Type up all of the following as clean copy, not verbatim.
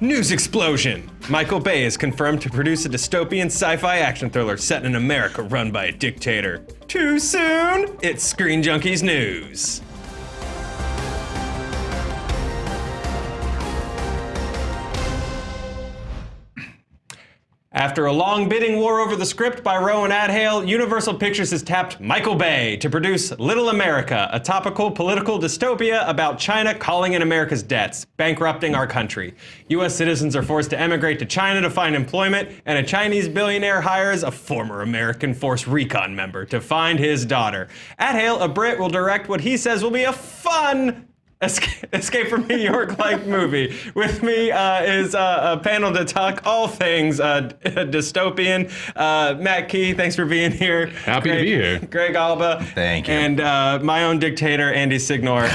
News explosion! Michael Bay is confirmed to produce a dystopian sci-fi action thriller set in America run by a dictator. Too soon? It's ScreenJunkies News. After a long bidding war over the script by Rowan Adhale, Universal Pictures has tapped Michael Bay to produce Little America, a topical political dystopia about China calling in America's debts, bankrupting our country. U.S. citizens are forced to emigrate to China to find employment, and a Chinese billionaire hires a former American Force Recon member to find his daughter. Adhale, a Brit, will direct what he says will be a fun Escape from New York-like movie. With me is a panel to talk all things dystopian. Matt Key, thanks for being here. Happy to be here. Greg Elba. Thank you. And my own dictator, Andy Signor.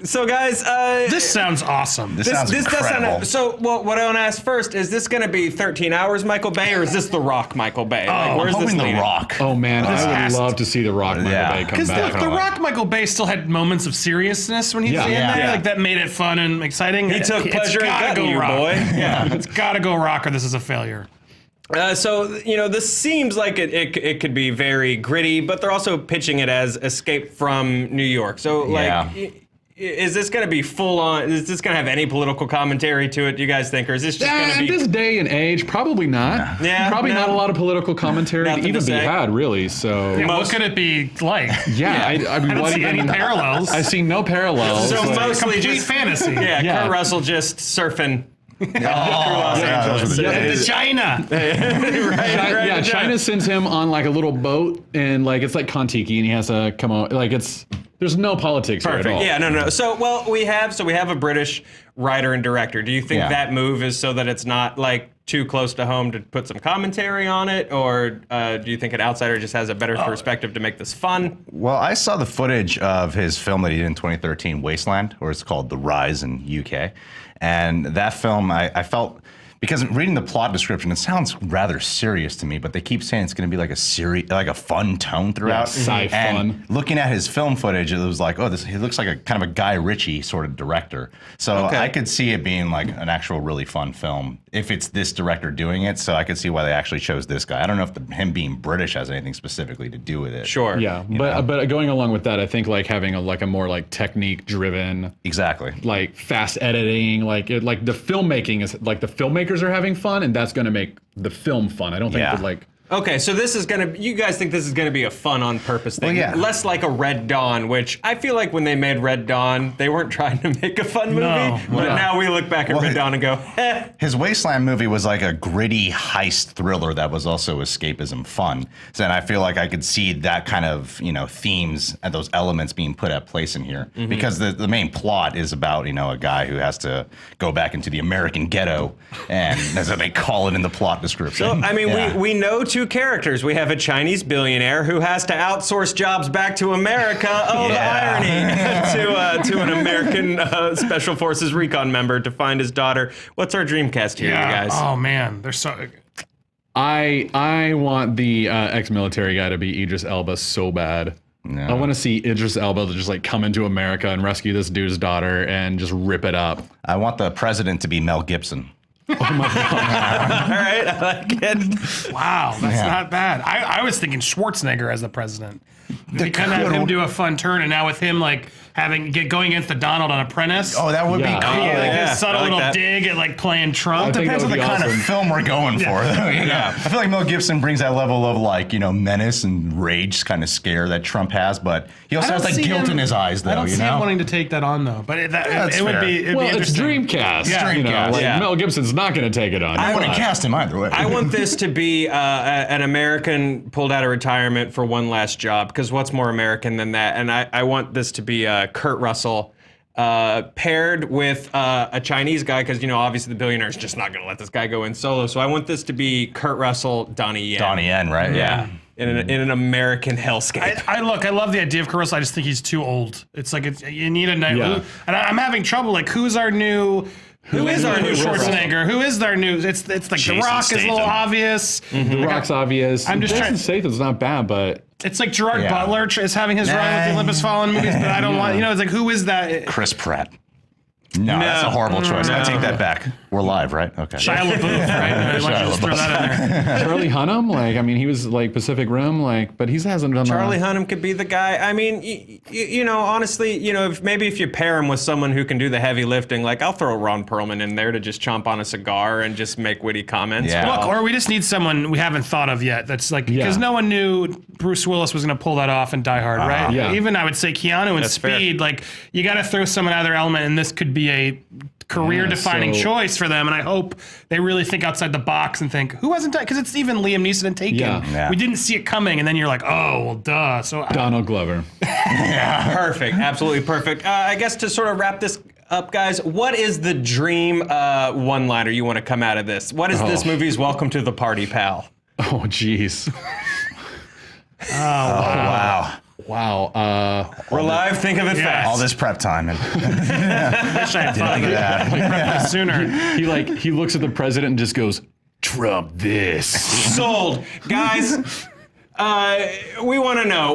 So guys, this sounds awesome. This sounds incredible. What I want to ask first, is this going to be 13 Hours Michael Bay, or is this The Rock Michael Bay? I'm hoping The Rock. Oh man, I would love to see The Rock Michael Bay come Because back. The Rock Michael Bay still had moments of seriousness when he was in there. Yeah. Like that made it fun and exciting. He took pleasure in gutting you, Rock. boy. Yeah, it's got to go Rock, or this is a failure. This seems like it could be very gritty, but they're also pitching it as Escape from New York. So, is this going to be full on? Is this going to have any political commentary to it, do you guys think? Or is this just going to be... At this day and age, probably not. Yeah, probably not a lot of political commentary to even be had, really. So, Yeah, what could it be like? I don't see any parallels. I see no parallels. So mostly complete just fantasy. Yeah, Kurt Russell just surfing. To China. China sends him on like a little boat, and like it's like Kon-Tiki, and he has to come on. Like there's no politics here at all. Yeah, no. So we have a British writer and director. Do you think that move is so that it's not like too close to home to put some commentary on it, or do you think an outsider just has a better perspective to make this fun? Well, I saw the footage of his film that he did in 2013, Wasteland, or it's called The Rise in UK. And that film, I felt, because reading the plot description, it sounds rather serious to me, but they keep saying it's going to be like a fun tone throughout. Sci-fi fun. Looking at his film footage, it was like, he looks like a kind of a Guy Ritchie sort of director. So I could see it being like an actual really fun film if it's this director doing it. So I could see why they actually chose this guy. I don't know if him being British has anything specifically to do with it. Sure. Yeah, but going along with that, I think like having a more like technique driven, exactly, like fast editing, like the filmmaking is like the filmmakers are having fun, and that's going to make the film fun. I don't think that like. Okay, so you guys think this is going to be a fun on purpose thing? Well, yeah. Less like a Red Dawn, which I feel like when they made Red Dawn, they weren't trying to make a fun movie. But now we look back at Red Dawn and go, His Wasteland movie was like a gritty heist thriller that was also escapism fun. So and I feel like I could see that kind of, themes and those elements being put at place in here. Mm-hmm. Because the main plot is about, a guy who has to go back into the American ghetto, and as they call it in the plot description. So, I mean, we know two characters. We have a Chinese billionaire who has to outsource jobs back to America. Oh, the irony! to an American Special Forces Recon member to find his daughter. What's our dream cast here, you guys? Oh man, they're so. I want the ex-military guy to be Idris Elba so bad. No. I want to see Idris Elba to just like come into America and rescue this dude's daughter and just rip it up. I want the president to be Mel Gibson. Oh my God. All right, I like it. Wow, that's not bad. I was thinking Schwarzenegger as the president. They kind of have him do a fun turn, and now with him like going against the Donald on Apprentice. Oh, that would be cool. His subtle little dig at like playing Trump. It depends on the kind of film we're going for. I feel like Mel Gibson brings that level of like, menace and rage kind of scare that Trump has, but he also has like guilt in his eyes though, I don't see him wanting to take that on though, but it would be it's Dreamcast. Yeah. Dreamcast. Mel Gibson's not going to take it on. I wouldn't cast him either way. I want this to be an American pulled out of retirement for one last job, because what's more American than that? And I want this to be Kurt Russell paired with a Chinese guy, because obviously the billionaire is just not going to let this guy go in solo. So I want this to be Kurt Russell, Donnie Yen. Donnie Yen, right? Yeah. In an American hellscape. I love the idea of Kurt Russell. I just think he's too old. It's like you need a night. Yeah. And I'm having trouble. Like, who's our new? Who is our new Schwarzenegger? Who is our new? It's like Jason The Rock Statham. is a little obvious. The Rock's obvious. I'm just Jason Statham's not bad, but it's like Gerard Butler is having his run with the Olympus Fallen movies, but I don't want. It's like, who is that? Chris Pratt. No, that's a horrible choice. I No. take that back. We're live, right? Okay. Shia LaBeouf, right? Why don't you just throw that in there? Charlie Hunnam, like, I mean, he was like Pacific Rim, like, but he hasn't done Charlie that. Hunnam could be the guy. I mean, you know, honestly, you know, if you pair him with someone who can do the heavy lifting, like I'll throw Ron Perlman in there to just chomp on a cigar and just make witty comments. Yeah. Well, Look, or we just need someone we haven't thought of yet. That's like, because Yeah. no one knew Bruce Willis was going to pull that off in Die Hard, right? Yeah. Even I would say Keanu and That's fair. Speed, like, you got to throw someone out of their element, and this could be a career-defining so- choice for them. And I hope they really think outside the box and think, who hasn't done? Because it's even Liam Neeson and Taken. Yeah. We didn't see it coming, and then you're like, oh, well, duh. So Donald Glover. perfect, absolutely perfect. I guess to sort of wrap this up, guys, what is the dream one-liner you want to come out of this? What is this movie's welcome to the party, pal? Oh, jeez. Wow. Wow. We're live. Think of it fast. All this prep time. And wish I had thought of it sooner. He looks at the president and just goes, Trump this. Sold, guys. We want to know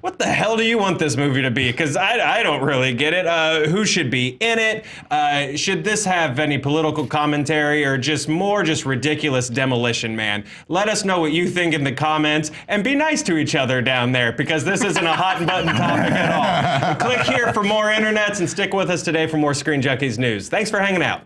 what the hell do you want this movie to be? Because I don't really get it. Who should be in it? Should this have any political commentary or just ridiculous demolition man? Let us know what you think in the comments and be nice to each other down there because this isn't a hot button topic at all. Click here for more internets and stick with us today for more Screen Junkies news. Thanks for hanging out.